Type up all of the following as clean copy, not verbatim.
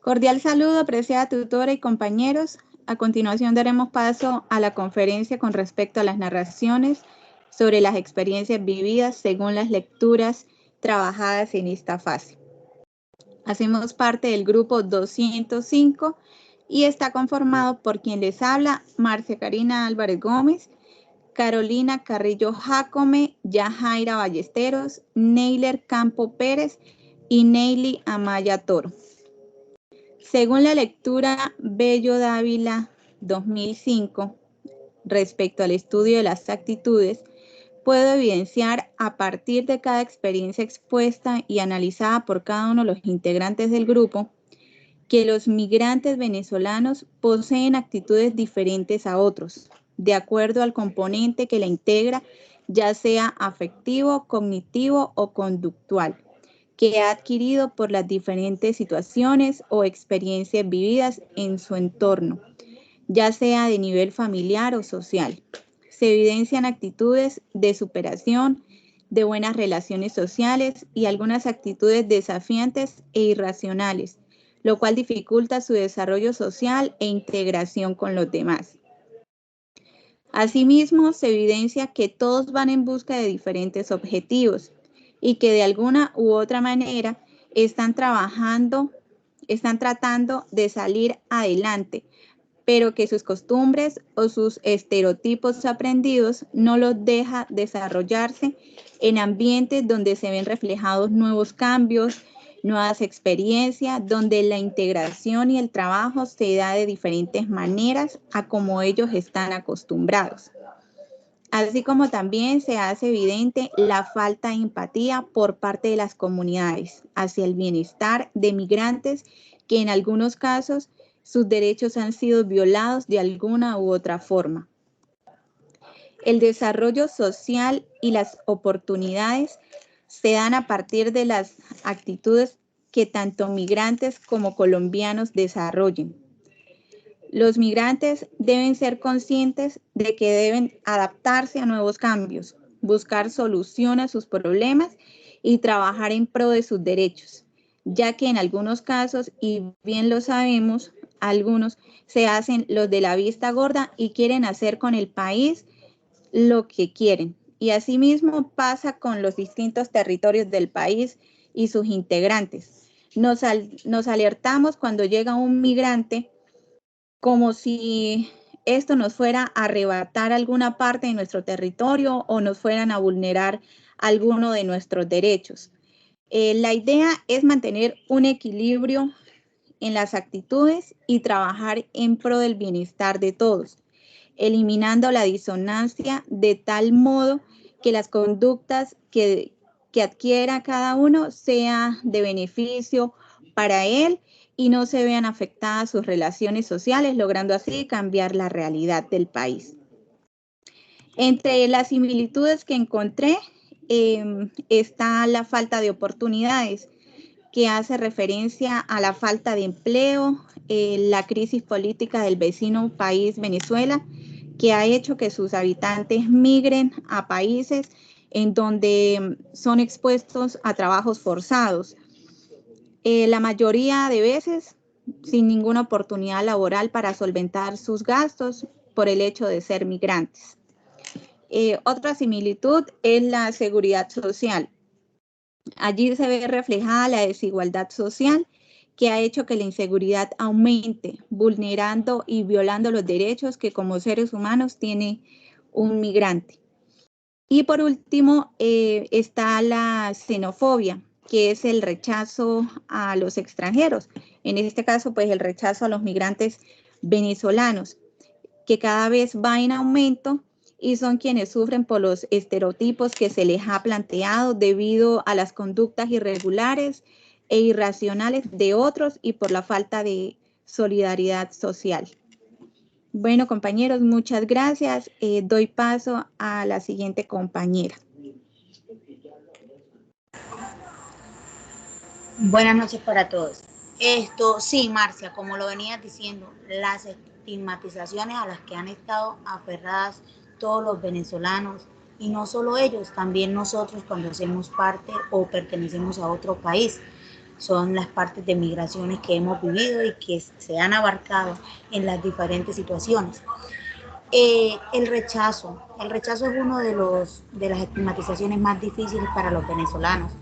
Cordial saludo, apreciada tutora y compañeros. A continuación daremos paso a la conferencia con respecto a las narraciones sobre las experiencias vividas según las lecturas trabajadas en esta fase. Hacemos parte del grupo 205 y está conformado por quien les habla, Marcia Karina Álvarez Gómez, Carolina Carrillo Jácome, Yajaira Ballesteros, Neyler Campo Pérez y Neily Amaya Toro. Según la lectura Bello Dávila 2005, respecto al estudio de las actitudes, puedo evidenciar a partir de cada experiencia expuesta y analizada por cada uno de los integrantes del grupo, que los migrantes venezolanos poseen actitudes diferentes a otros, de acuerdo al componente que la integra, ya sea afectivo, cognitivo o conductual, que ha adquirido por las diferentes situaciones o experiencias vividas en su entorno, ya sea de nivel familiar o social. Se evidencian actitudes de superación, de buenas relaciones sociales y algunas actitudes desafiantes e irracionales, lo cual dificulta su desarrollo social e integración con los demás. Asimismo, se evidencia que todos van en busca de diferentes objetivos y que de alguna u otra manera están tratando de salir adelante, pero que sus costumbres o sus estereotipos aprendidos no los deja desarrollarse en ambientes donde se ven reflejados nuevos cambios, nuevas experiencias, donde la integración y el trabajo se da de diferentes maneras a como ellos están acostumbrados. Así como también se hace evidente la falta de empatía por parte de las comunidades hacia el bienestar de migrantes que en algunos casos sus derechos han sido violados de alguna u otra forma. El desarrollo social y las oportunidades se dan a partir de las actitudes que tanto migrantes como colombianos desarrollen. Los migrantes deben ser conscientes de que deben adaptarse a nuevos cambios, buscar solución a sus problemas y trabajar en pro de sus derechos, ya que en algunos casos, y bien lo sabemos, algunos se hacen los de la vista gorda y quieren hacer con el país lo que quieren. Y asimismo pasa con los distintos territorios del país y sus integrantes. Nos alertamos cuando llega un migrante como si esto nos fuera a arrebatar alguna parte de nuestro territorio o nos fueran a vulnerar alguno de nuestros derechos. La idea es mantener un equilibrio en las actitudes y trabajar en pro del bienestar de todos, eliminando la disonancia de tal modo que las conductas que adquiera cada uno sea de beneficio para él y no se vean afectadas sus relaciones sociales, logrando así cambiar la realidad del país. Entre las similitudes que encontré está la falta de oportunidades, que hace referencia a la falta de empleo, la crisis política del vecino país Venezuela, que ha hecho que sus habitantes migren a países en donde son expuestos a trabajos forzados. La mayoría de veces sin ninguna oportunidad laboral para solventar sus gastos por el hecho de ser migrantes. Otra similitud es la seguridad social. Allí se ve reflejada la desigualdad social que ha hecho que la inseguridad aumente, vulnerando y violando los derechos que como seres humanos tiene un migrante. Y por último está la xenofobia, que es el rechazo a los extranjeros. En este caso, pues el rechazo a los migrantes venezolanos, que cada vez va en aumento y son quienes sufren por los estereotipos que se les ha planteado debido a las conductas irregulares e irracionales de otros y por la falta de solidaridad social. Bueno, compañeros, muchas gracias. Doy paso a la siguiente compañera. Buenas noches para todos. Sí, Marcia, como lo venías diciendo, las estigmatizaciones a las que han estado aferradas todos los venezolanos, y no solo ellos, también nosotros cuando hacemos parte o pertenecemos a otro país. son las partes de migraciones que hemos vivido y que se han abarcado en las diferentes situaciones. El rechazo es uno de las estigmatizaciones más difíciles para los venezolanos.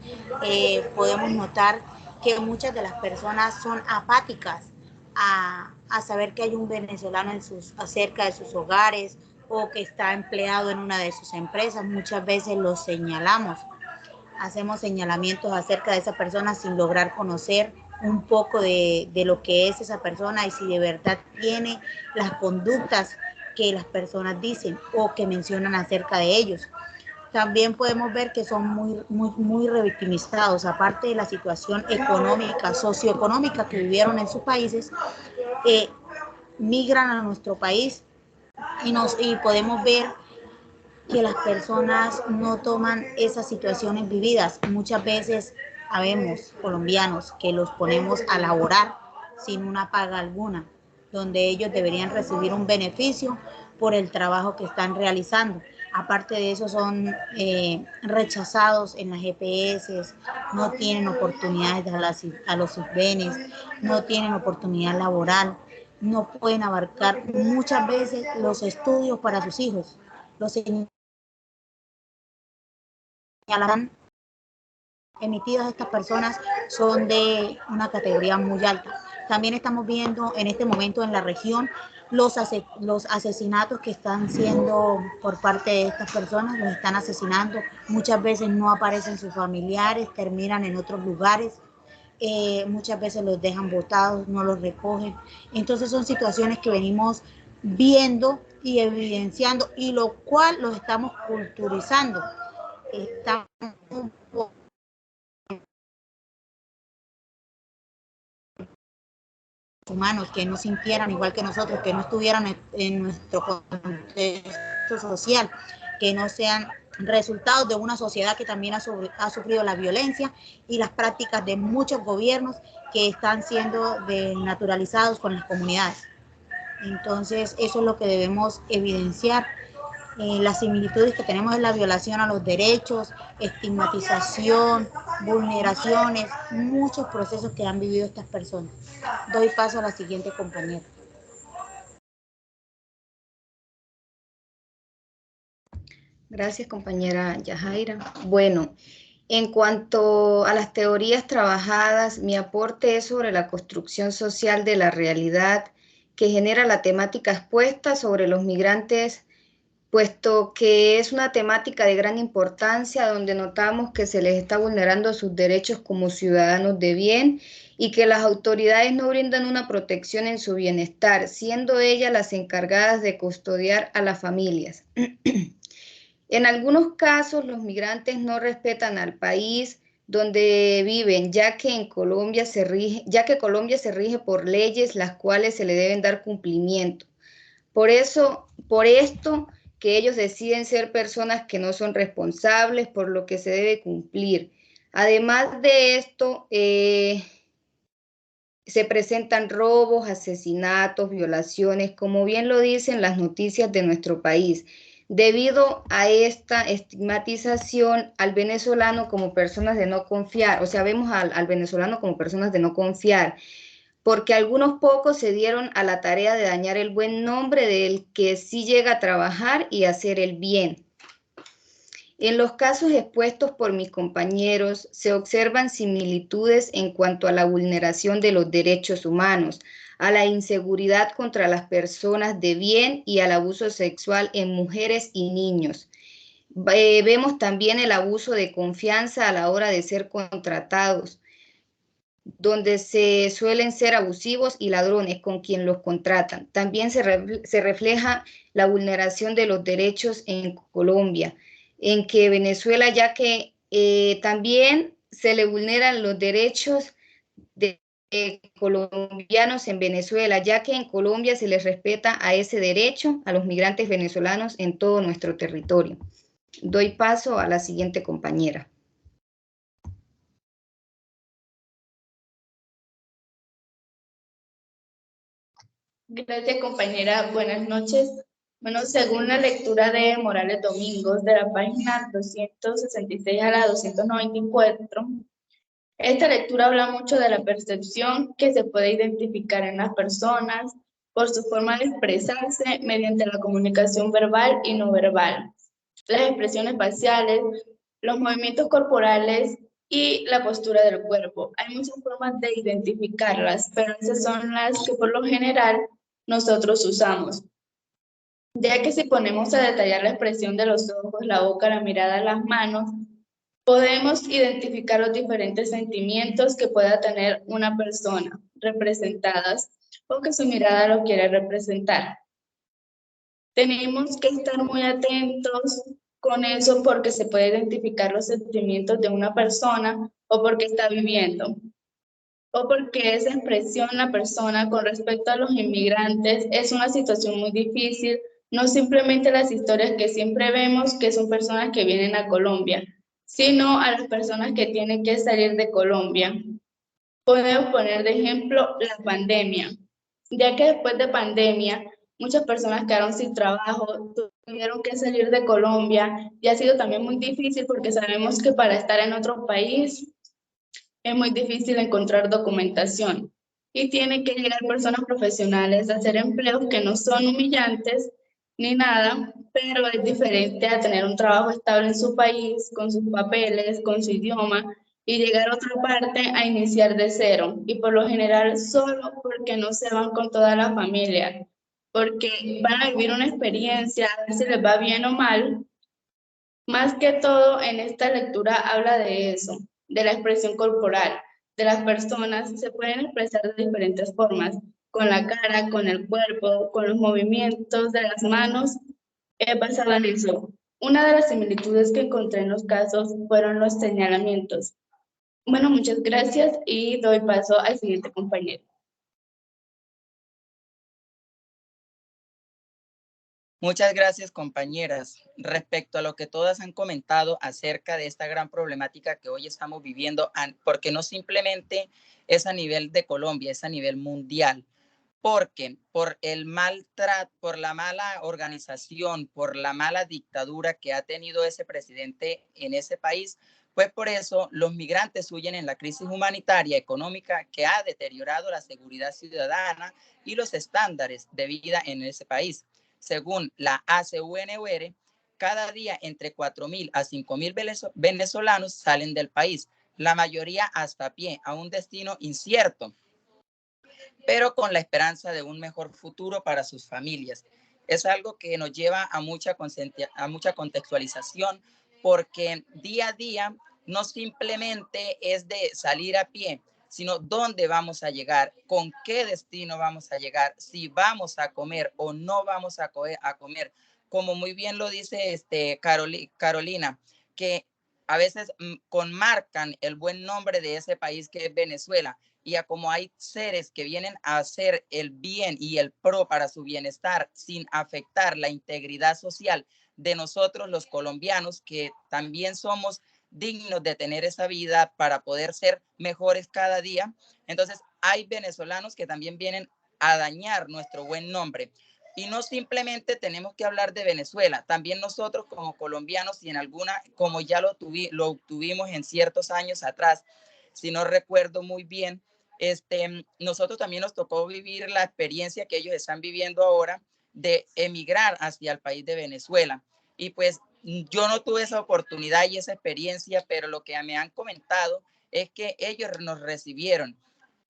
Podemos notar que muchas de las personas son apáticas a saber que hay un venezolano cerca de sus hogares o que está empleado en una de sus empresas. Muchas veces lo señalamos, hacemos señalamientos acerca de esa persona sin lograr conocer un poco de lo que es esa persona y si de verdad tiene las conductas que las personas dicen o que mencionan acerca de ellos. También podemos ver que son muy revictimizados, aparte de la situación económica, socioeconómica que vivieron en sus países, migran a nuestro país y podemos ver que las personas no toman esas situaciones vividas. Muchas veces habemos colombianos que los ponemos a laborar sin una paga alguna, donde ellos deberían recibir un beneficio por el trabajo que están realizando. Aparte de eso son rechazados en las EPS, no tienen oportunidades a los subvenes, no tienen oportunidad laboral, no pueden abarcar muchas veces los estudios para sus hijos. Los señalarán emitidas estas personas son de una categoría muy alta. También estamos viendo en este momento en la región los asesinatos que están siendo por parte de estas personas, los están asesinando. Muchas veces no aparecen sus familiares, terminan en otros lugares. Muchas veces los dejan botados, no los recogen. Entonces son situaciones que venimos viendo y evidenciando y lo cual los estamos culturizando. Estamos humanos que no sintieran igual que nosotros, que no estuvieran en nuestro contexto social, que no sean resultados de una sociedad que también ha sufrido la violencia y las prácticas de muchos gobiernos que están siendo desnaturalizados con las comunidades. Entonces, eso es lo que debemos evidenciar. Las similitudes que tenemos en la violación a los derechos, estigmatización, vulneraciones, muchos procesos que han vivido estas personas. Doy paso a la siguiente compañera. Gracias, compañera Yajaira. Bueno, en cuanto a las teorías trabajadas, mi aporte es sobre la construcción social de la realidad que genera la temática expuesta sobre los migrantes, puesto que es una temática de gran importancia donde notamos que se les está vulnerando sus derechos como ciudadanos de bien y que las autoridades no brindan una protección en su bienestar, siendo ellas las encargadas de custodiar a las familias. En algunos casos, los migrantes no respetan al país donde viven, ya que Colombia se rige por leyes las cuales se le deben dar cumplimiento. Por esto que ellos deciden ser personas que no son responsables, por lo que se debe cumplir. Además de esto, se presentan robos, asesinatos, violaciones, como bien lo dicen las noticias de nuestro país. Debido a esta estigmatización al venezolano como personas de no confiar, o sea, vemos al venezolano como personas de no confiar, porque algunos pocos se dieron a la tarea de dañar el buen nombre del que sí llega a trabajar y hacer el bien. En los casos expuestos por mis compañeros se observan similitudes en cuanto a la vulneración de los derechos humanos, a la inseguridad contra las personas de bien y al abuso sexual en mujeres y niños. Vemos también el abuso de confianza a la hora de ser contratados, donde se suelen ser abusivos y ladrones con quien los contratan. También se refleja la vulneración de los derechos en Colombia, en que Venezuela, ya que también se le vulneran los derechos de colombianos en Venezuela, ya que en Colombia se les respeta a ese derecho a los migrantes venezolanos en todo nuestro territorio. Doy paso a la siguiente compañera. Gracias, compañera. Buenas noches. Bueno, según la lectura de Morales Domingos, de la página 266 a la 294, Esta lectura habla mucho de la percepción que se puede identificar en las personas por su forma de expresarse mediante la comunicación verbal y no verbal, las expresiones faciales, los movimientos corporales y la postura del cuerpo. Hay muchas formas de identificarlas, pero esas son las que por lo general nosotros usamos. Ya que si ponemos a detallar la expresión de los ojos, la boca, la mirada, las manos, podemos identificar los diferentes sentimientos que pueda tener una persona representadas o que su mirada lo quiere representar. Tenemos que estar muy atentos con eso porque se puede identificar los sentimientos de una persona o porque está viviendo o porque esa expresión la persona con respecto a los inmigrantes es una situación muy difícil, no simplemente las historias que siempre vemos que son personas que vienen a Colombia, sino a las personas que tienen que salir de Colombia. Podemos poner de ejemplo la pandemia, ya que después de pandemia muchas personas quedaron sin trabajo, tuvieron que salir de Colombia y ha sido también muy difícil porque sabemos que para estar en otro país es muy difícil encontrar documentación y tienen que llegar personas profesionales a hacer empleos que no son humillantes ni nada, pero es diferente a tener un trabajo estable en su país, con sus papeles, con su idioma, y llegar a otra parte a iniciar de cero. Y por lo general solo porque no se van con toda la familia, porque van a vivir una experiencia, a ver si les va bien o mal. Más que todo en esta lectura habla de eso, de la expresión corporal. De las personas se pueden expresar de diferentes formas, con la cara, con el cuerpo, con los movimientos de las manos, basado en eso. Una de las similitudes que encontré en los casos fueron los señalamientos. Bueno, muchas gracias y doy paso al siguiente compañero. Muchas gracias, compañeras. Respecto a lo que todas han comentado acerca de esta gran problemática que hoy estamos viviendo, porque no simplemente es a nivel de Colombia, es a nivel mundial, porque por el maltrato, por la mala organización, por la mala dictadura que ha tenido ese presidente en ese país, pues por eso los migrantes huyen en la crisis humanitaria económica que ha deteriorado la seguridad ciudadana y los estándares de vida en ese país. Según la ACUNR, cada día entre 4.000 a 5.000 venezolanos salen del país, la mayoría hasta a pie, a un destino incierto, pero con la esperanza de un mejor futuro para sus familias. Es algo que nos lleva a mucha contextualización, porque día a día no simplemente es de salir a pie, sino dónde vamos a llegar, con qué destino vamos a llegar, si vamos a comer o no vamos a comer. Como muy bien lo dice Carolina, que a veces conmarcan el buen nombre de ese país que es Venezuela, y a como hay seres que vienen a hacer el bien y el pro para su bienestar sin afectar la integridad social de nosotros los colombianos, que también somos dignos de tener esa vida para poder ser mejores cada día. Entonces hay venezolanos que también vienen a dañar nuestro buen nombre. Y no simplemente tenemos que hablar de Venezuela, también nosotros como colombianos, y en alguna, como ya lo tuvimos en ciertos años atrás, si no recuerdo muy bien, nosotros también nos tocó vivir la experiencia que ellos están viviendo ahora de emigrar hacia el país de Venezuela. Y pues yo no tuve esa oportunidad y esa experiencia, pero lo que me han comentado es que ellos nos recibieron.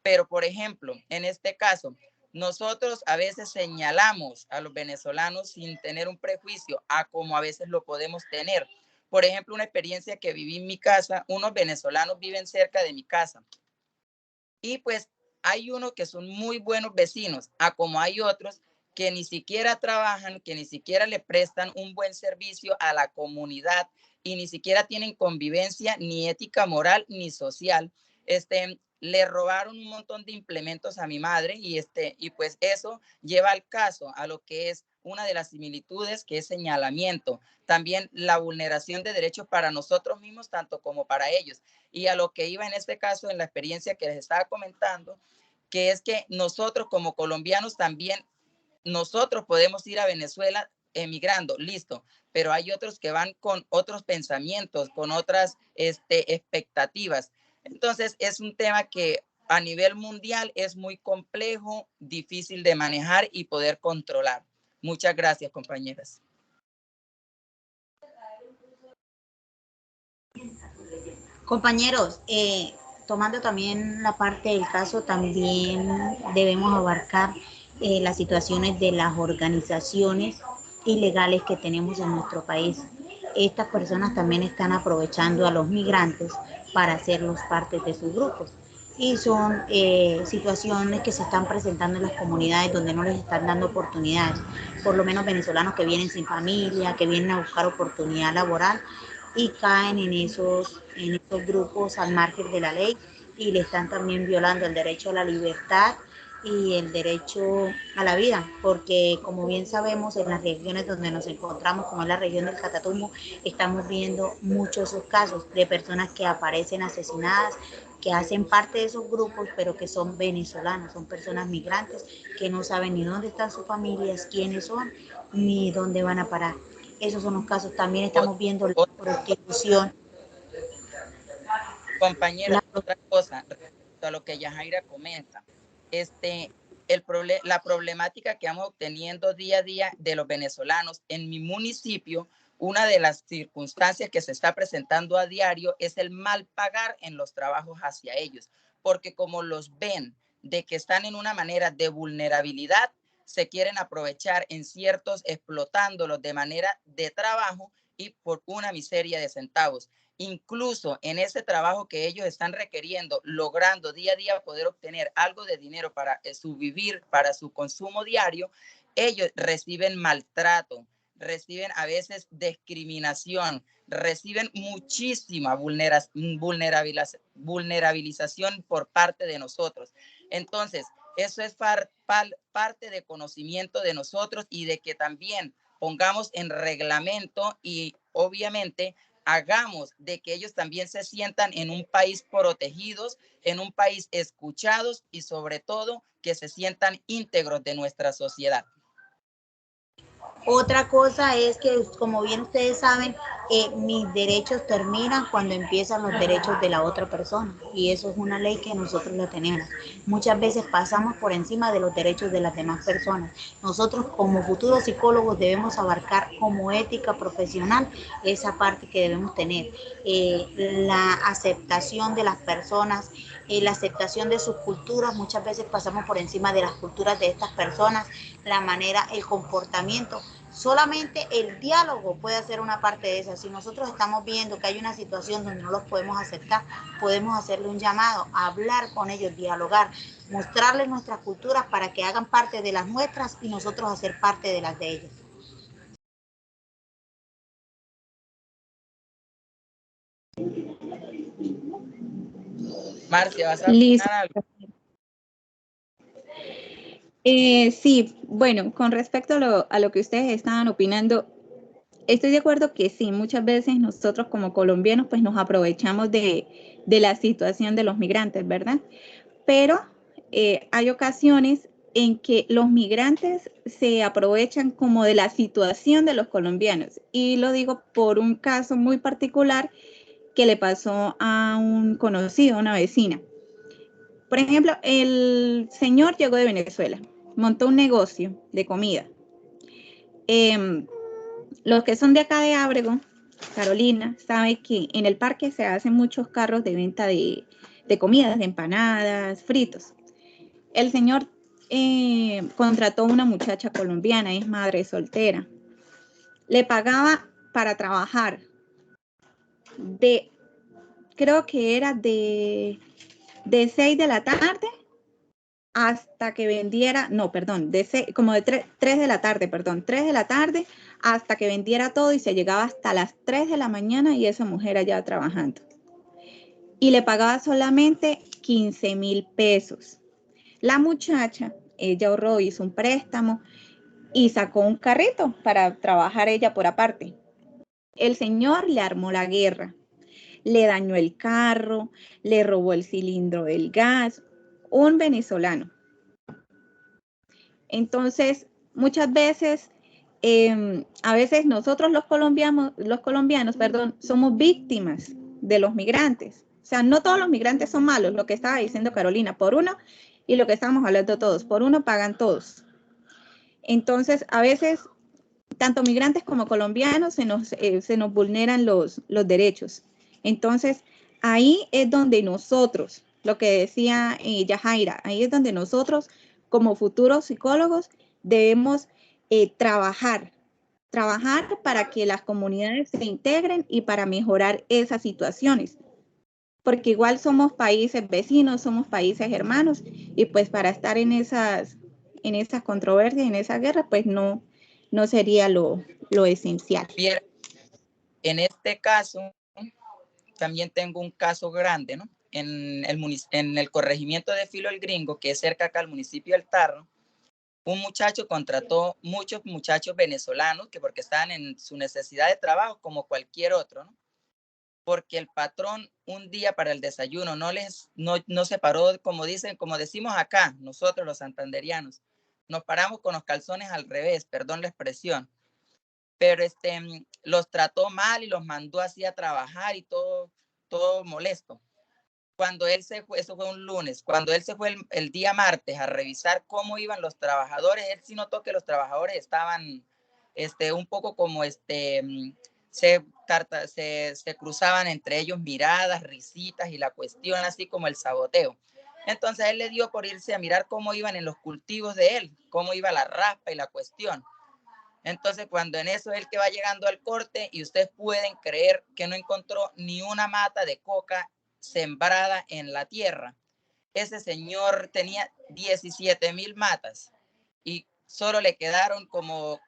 Pero, por ejemplo, en este caso, nosotros a veces señalamos a los venezolanos sin tener un prejuicio a como a veces lo podemos tener. Por ejemplo, una experiencia que viví en mi casa, unos venezolanos viven cerca de mi casa. Y pues hay unos que son muy buenos vecinos, a como hay otros que ni siquiera trabajan, que ni siquiera le prestan un buen servicio a la comunidad y ni siquiera tienen convivencia, ni ética moral, ni social. Le robaron un montón de implementos a mi madre y pues eso lleva al caso, a lo que es una de las similitudes, que es señalamiento. También la vulneración de derechos para nosotros mismos, tanto como para ellos. Y a lo que iba en este caso, en la experiencia que les estaba comentando, que es que nosotros como colombianos también, nosotros podemos ir a Venezuela emigrando, listo, pero hay otros que van con otros pensamientos, con otras expectativas. Entonces, es un tema que a nivel mundial es muy complejo, difícil de manejar y poder controlar. Muchas gracias, compañeras. Compañeros, tomando también la parte del caso, también debemos abarcar las situaciones de las organizaciones ilegales que tenemos en nuestro país. Estas personas también están aprovechando a los migrantes para hacerlos parte de sus grupos. Y son situaciones que se están presentando en las comunidades donde no les están dando oportunidades, por lo menos venezolanos que vienen sin familia, que vienen a buscar oportunidad laboral y caen en esos grupos al margen de la ley y le están también violando el derecho a la libertad y el derecho a la vida, porque como bien sabemos en las regiones donde nos encontramos, como es la región del Catatumbo, estamos viendo muchos esos casos de personas que aparecen asesinadas, que hacen parte de esos grupos, pero que son venezolanos, son personas migrantes que no saben ni dónde están sus familias, quiénes son, ni dónde van a parar. Esos son los casos. También estamos viendo la prostitución. Compañera, otra cosa, respecto a lo que Yajaira comenta, la problemática que vamos obteniendo día a día de los venezolanos en mi municipio, una de las circunstancias que se está presentando a diario es el mal pagar en los trabajos hacia ellos, porque como los ven de que están en una manera de vulnerabilidad, se quieren aprovechar en ciertos, explotándolos de manera de trabajo y por una miseria de centavos. Incluso en ese trabajo que ellos están requiriendo, logrando día a día poder obtener algo de dinero para su vivir, para su consumo diario, ellos reciben maltrato, reciben a veces discriminación, reciben muchísima vulnerabilización por parte de nosotros. Entonces, eso es parte de conocimiento de nosotros y de que también pongamos en reglamento y obviamente hagamos de que ellos también se sientan en un país protegidos, en un país escuchados y sobre todo que se sientan íntegros de nuestra sociedad. Otra cosa es que, como bien ustedes saben, mis derechos terminan cuando empiezan los derechos de la otra persona. Y eso es una ley que nosotros la tenemos. Muchas veces pasamos por encima de los derechos de las demás personas. Nosotros como futuros psicólogos debemos abarcar como ética profesional esa parte que debemos tener. La aceptación de las personas, la aceptación de sus culturas. Muchas veces pasamos por encima de las culturas de estas personas, la manera, el comportamiento. Solamente el diálogo puede hacer una parte de eso. Si nosotros estamos viendo que hay una situación donde no los podemos aceptar, podemos hacerle un llamado, hablar con ellos, dialogar, mostrarles nuestras culturas para que hagan parte de las nuestras y nosotros hacer parte de las de ellos. Marcia, ¿vas a opinar algo? Sí, bueno, con respecto a lo que ustedes estaban opinando, estoy de acuerdo que sí, muchas veces nosotros como colombianos pues nos aprovechamos de la situación de los migrantes, ¿verdad? Pero hay ocasiones en que los migrantes se aprovechan como de la situación de los colombianos. Y lo digo por un caso muy particular que le pasó a un conocido, una vecina. Por ejemplo, el señor llegó de Venezuela, montó un negocio de comida. Los que son de acá de Ábrego, Carolina, saben que en el parque se hacen muchos carros de venta de comidas, de empanadas, fritos. El señor contrató a una muchacha colombiana, es madre soltera. Le pagaba para trabajar creo que era de 6 de la tarde hasta que vendiera, no, perdón, como de 3 de la tarde, perdón, 3 de la tarde hasta que vendiera todo y se llegaba hasta las 3 de la mañana y esa mujer allá trabajando. Y le pagaba solamente 15,000 pesos. La muchacha, ella ahorró, hizo un préstamo y sacó un carrito para trabajar ella por aparte. El señor le armó la guerra, le dañó el carro, le robó el cilindro del gas, un venezolano. Entonces, muchas veces, a veces nosotros los colombianos, somos víctimas de los migrantes. O sea, no todos los migrantes son malos, lo que estaba diciendo Carolina, por uno, y lo que estábamos hablando todos, por uno pagan todos. Entonces, a veces, tanto migrantes como colombianos se nos vulneran los derechos. Entonces, ahí es donde nosotros, lo que decía Yajaira, ahí es donde nosotros, como futuros psicólogos, debemos trabajar para que las comunidades se integren y para mejorar esas situaciones. Porque igual somos países vecinos, somos países hermanos, y pues para estar en esas controversias, en esa guerra, pues no sería lo esencial. Bien, en este caso, también tengo un caso grande, ¿no? En el corregimiento de Filo el Gringo, que es cerca acá al municipio del Tarro, un muchacho contrató muchos muchachos venezolanos que porque estaban en su necesidad de trabajo como cualquier otro, ¿no? Porque el patrón un día para el desayuno no se paró, como decimos acá, nosotros los santanderianos, nos paramos con los calzones al revés, perdón la expresión, pero los trató mal y los mandó así a trabajar y todo molesto. Cuando él se fue, eso fue un lunes, cuando él se fue el día martes a revisar cómo iban los trabajadores, él sí notó que los trabajadores estaban un poco como se cruzaban entre ellos miradas, risitas y la cuestión así como el saboteo. Entonces él le dio por irse a mirar cómo iban en los cultivos de él, cómo iba la raspa y la cuestión. Entonces cuando en eso él que va llegando al corte y ustedes pueden creer que no encontró ni una mata de coca sembrada en la tierra. Ese señor tenía 17,000 matas y solo le quedaron como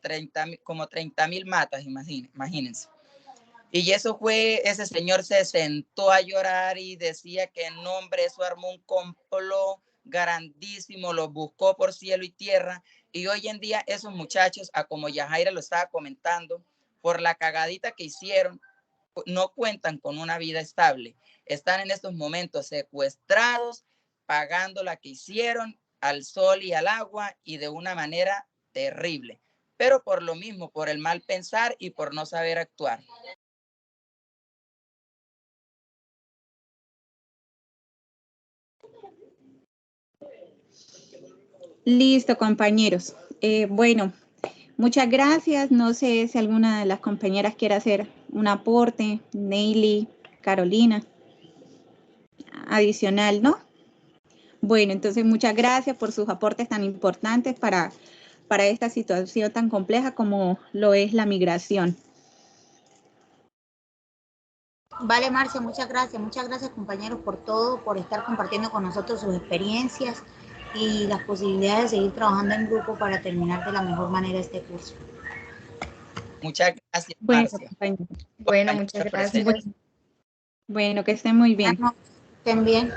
30,000 matas, imagínense. Y eso fue, ese señor se sentó a llorar y decía que en nombre eso armó un complot grandísimo, lo buscó por cielo y tierra. Y hoy en día esos muchachos, como Yajaira lo estaba comentando, por la cagadita que hicieron, no cuentan con una vida estable. Están en estos momentos secuestrados, pagando la que hicieron al sol y al agua y de una manera terrible. Pero por lo mismo, por el mal pensar y por no saber actuar. Listo, compañeros. Bueno, muchas gracias. No sé si alguna de las compañeras quiere hacer un aporte, Neily, Carolina, adicional, ¿no? Bueno, entonces muchas gracias por sus aportes tan importantes para esta situación tan compleja como lo es la migración. Vale, Marcia, muchas gracias compañeros por todo, por estar compartiendo con nosotros sus experiencias y las posibilidades de seguir trabajando en grupo para terminar de la mejor manera este curso. Muchas gracias, bueno, Marcia. Bueno, muchas gracias. Bueno, que estén muy bien. Bueno, estén bien.